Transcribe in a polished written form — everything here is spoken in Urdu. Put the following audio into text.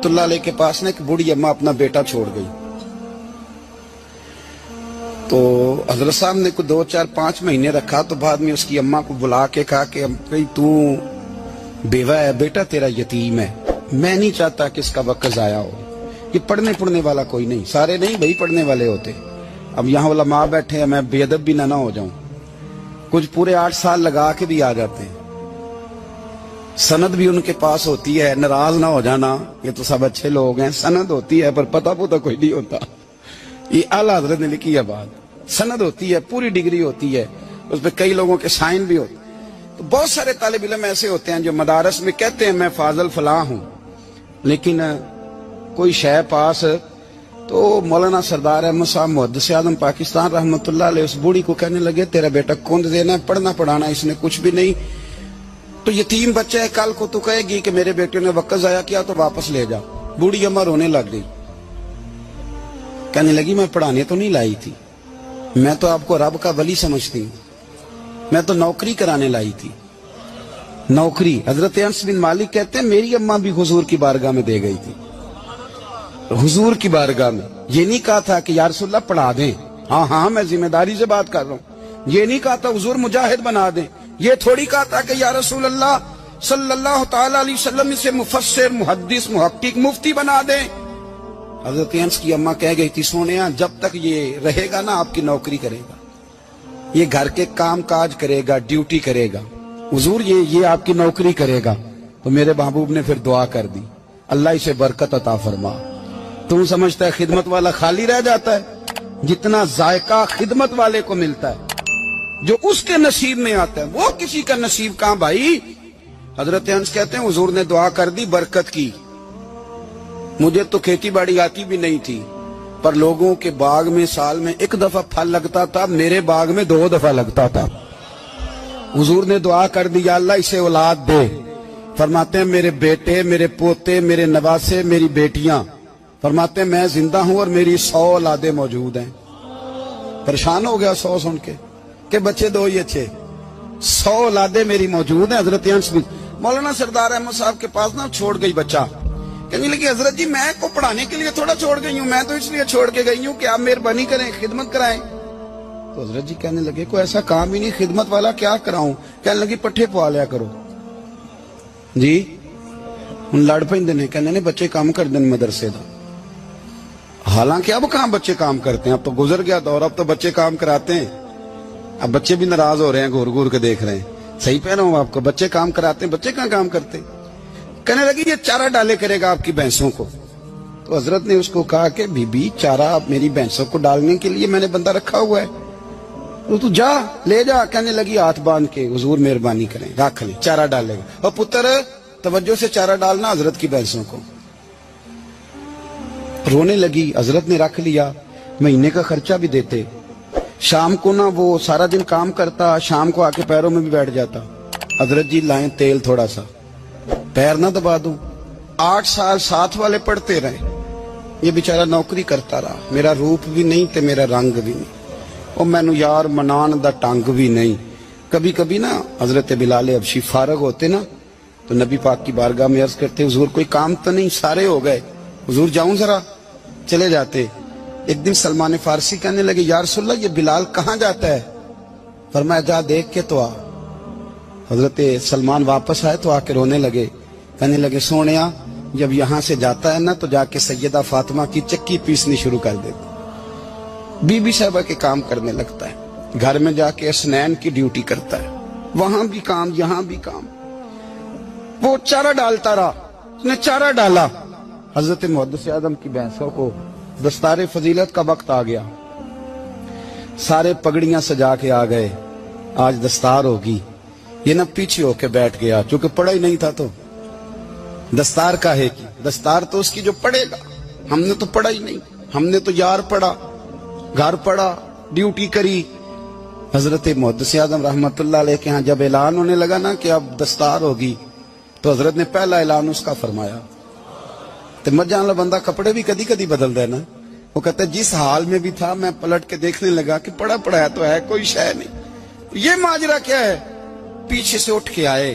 اللہ علیہ کے پاس نا ایک بوڑھی اماں اپنا بیٹا چھوڑ گئی. تو حضرت صاحب نے کو 2 4 5 مہینے رکھا. تو بعد میں اس کی اماں کو بلا کے کہا کہ تو بیوہ ہے، بیٹا تیرا یتیم ہے، میں نہیں چاہتا کہ اس کا وقت ضائع ہو. یہ پڑھنے والا کوئی نہیں، سارے نہیں بھائی پڑھنے والے ہوتے. اب یہاں علماء بیٹھے ہیں، میں بے ادب بھی نہ ہو جاؤں. کچھ پورے 8 سال لگا کے بھی آ جاتے ہیں، سند بھی ان کے پاس ہوتی ہے. ناراض نہ ہو جانا، یہ تو سب اچھے لوگ ہیں. سند ہوتی ہے پر پتہ کوئی نہیں ہوتا. یہ اعلیٰ حضرت نے لکھی ہے بات. سند ہوتی ہے، پوری ڈگری ہوتی ہے، اس پہ کئی لوگوں کے سائن بھی ہوتے ہیں. تو بہت سارے طالب علم ایسے ہوتے ہیں جو مدارس میں کہتے ہیں میں فاضل فلاں ہوں، لیکن کوئی شے پاس. تو مولانا سردار احمد صاحب محدث اعظم پاکستان رحمۃ اللہ علیہ اس بوڑھی کو کہنے لگے تیرا بیٹا کون دینا ہے، پڑھنا پڑھانا اس نے کچھ بھی نہیں، تو یتیم بچہ ہے، کل کو تو کہے گی کہ میرے بیٹے نے وقت ضائع کیا تو واپس لے جا. بوڑھی اماں رونے لگ گئی، کہنے لگی میں پڑھانے تو نہیں لائی تھی، میں تو آپ کو رب کا ولی سمجھتی ہوں، میں تو نوکری کرانے لائی تھی. نوکری. حضرت انس بن مالک کہتے ہیں میری اماں بھی حضور کی بارگاہ میں دے گئی تھی. حضور کی بارگاہ میں یہ نہیں کہا تھا کہ یا رسول اللہ پڑھا دیں، ہاں میں ذمہ داری سے بات کر رہا ہوں. یہ نہیں کہا تھا حضور مجاہد بنا دیں. یہ تھوڑی کہا تھا کہ یا رسول اللہ صلی اللہ تعالی علیہ وسلم سے مفسر، محدث، محقق، مفتی بنا دیں. حضرت انس کی اماں کہہ گئی تھی سونیا جب تک یہ رہے گا نا آپ کی نوکری کرے گا، یہ گھر کے کام کاج کرے گا، ڈیوٹی کرے گا. حضور یہ آپ کی نوکری کرے گا. تو میرے محبوب نے پھر دعا کر دی اللہ اسے برکت عطا فرما. تم سمجھتا ہے خدمت والا خالی رہ جاتا ہے؟ جتنا ذائقہ خدمت والے کو ملتا ہے، جو اس کے نصیب میں آتا ہے، وہ کسی کا نصیب کہاں بھائی. حضرت انس کہتے ہیں حضور نے دعا کر دی، برکت کی. مجھے تو کھیتی باڑی آتی بھی نہیں تھی، پر لوگوں کے باغ میں سال میں 1 دفعہ پھل لگتا تھا، میرے باغ میں 2 دفعہ لگتا تھا. حضور نے دعا کر دی یا اللہ اسے اولاد دے. فرماتے ہیں میرے بیٹے، میرے پوتے، میرے نواسے، میری بیٹیاں، فرماتے ہیں میں زندہ ہوں اور میری 100 اولادیں موجود ہیں. پریشان ہو گیا 100 سن کے کہ بچے 2 ہی اچھے، 100 اولادیں میری موجود ہیں. حضرت انس بھی مولانا سردار احمد صاحب کے پاس نہ چھوڑ گئی بچہ. کہنے لگی حضرت جی میں کو پڑھانے کے لیے تھوڑا چھوڑ گئی ہوں، میں تو اس لیے چھوڑ کے گئی ہوں کہ آپ مہربانی کریں، خدمت کرائیں. تو حضرت جی کہنے لگے کوئی ایسا کام ہی نہیں، خدمت والا کیا کراؤں. کہنے لگی پٹھے پوا لیا کرو. جی ہن لڑ پیندے نے، کہنے نے بچے کام کر دیں مدرسے دا. حالانکہ اب کہاں بچے کام کرتے ہیں، اب تو گزر گیا دور، اب تو بچے کام کراتے ہیں. اب بچے بھی ناراض ہو رہے ہیں، گھور گھور کے دیکھ رہے ہیں. صحیح پہ رہا ہوں آپ کو، بچے کام کراتے ہیں، بچے کہاں کام کرتے. کہنے لگی یہ چارہ ڈالے کرے گا آپ کی بھینسوں کو. تو حضرت نے اس کو کہا کہ بی بی چارہ میری بھینسوں کو ڈالنے کے لیے میں نے بندہ رکھا ہوا ہے، تو جا لے جا. کہنے لگی ہاتھ باندھ کے حضور مہربانی کریں رکھ لیں، چارہ ڈالے گا. اور پتر توجہ سے چارہ ڈالنا حضرت کی بھینسوں کو. رونے لگی. حضرت نے رکھ لیا، مہینے کا خرچہ بھی دیتے. شام کو نا وہ سارا دن کام کرتا، شام کو آ کے پیروں میں بھی بیٹھ جاتا. حضرت جی لائیں تیل تھوڑا سا، پیر نہ دبا دوں. 8 سال ساتھ والے پڑھتے رہے، یہ بیچارہ نوکری کرتا رہا. میرا روپ بھی نہیں تے میرا رنگ بھی نہیں، اور مینو یار منان دا ٹنگ بھی نہیں. کبھی کبھی نا حضرت بلال حبشی فارغ ہوتے نا تو نبی پاک کی بارگاہ میں عرض کرتے حضور کوئی کام تو نہیں، سارے ہو گئے، حضور جاؤں ذرا. چلے جاتے. ایک دن سلمان فارسی کہنے لگے یا رسول اللہ یہ بلال کہاں جاتا ہے. فرمایا جا دیکھ کے تو آ. حضرت سلمان واپس آئے تو آ کے رونے لگے. کہنے لگے سونیا جب یہاں سے جاتا ہے نا تو جا کے سیدہ فاطمہ کی چکی پیسنی شروع کر دیتا، بی بی صاحبہ کے کام کرنے لگتا ہے. گھر میں جا کے اسنین کی ڈیوٹی کرتا ہے، وہاں بھی کام یہاں بھی کام. وہ چارہ ڈالتا رہا، اس نے چارہ ڈالا. حضرت محدث اعظم کی بھینسوں کو دستار فضیلت کا وقت آ گیا، سارے پگڑیاں سجا کے آ گئے. آج دستار ہوگی. یہ نہ پیچھے ہو کے بیٹھ گیا، چونکہ پڑھا ہی نہیں تھا تو دستار کا ہے کی دستار تو اس کی جو پڑھے گا. ہم نے تو پڑھا ہی نہیں، ہم نے تو یار پڑھا، گھر پڑھا، ڈیوٹی کری. حضرت محدث اعظم رحمت اللہ علیہ کے ہاں جب اعلان ہونے لگا نا کہ اب دستار ہوگی تو حضرت نے پہلا اعلان اس کا فرمایا. تو مجھے والا بندہ کپڑے بھی کدی کدی بدل دے نا. وہ کہتا ہے جس حال میں بھی تھا میں پلٹ کے دیکھنے لگا کہ پڑھا پڑھایا تو ہے، کوئی شے نہیں. یہ ماجرا کیا ہے؟ پیچھے سے اٹھ کے آئے.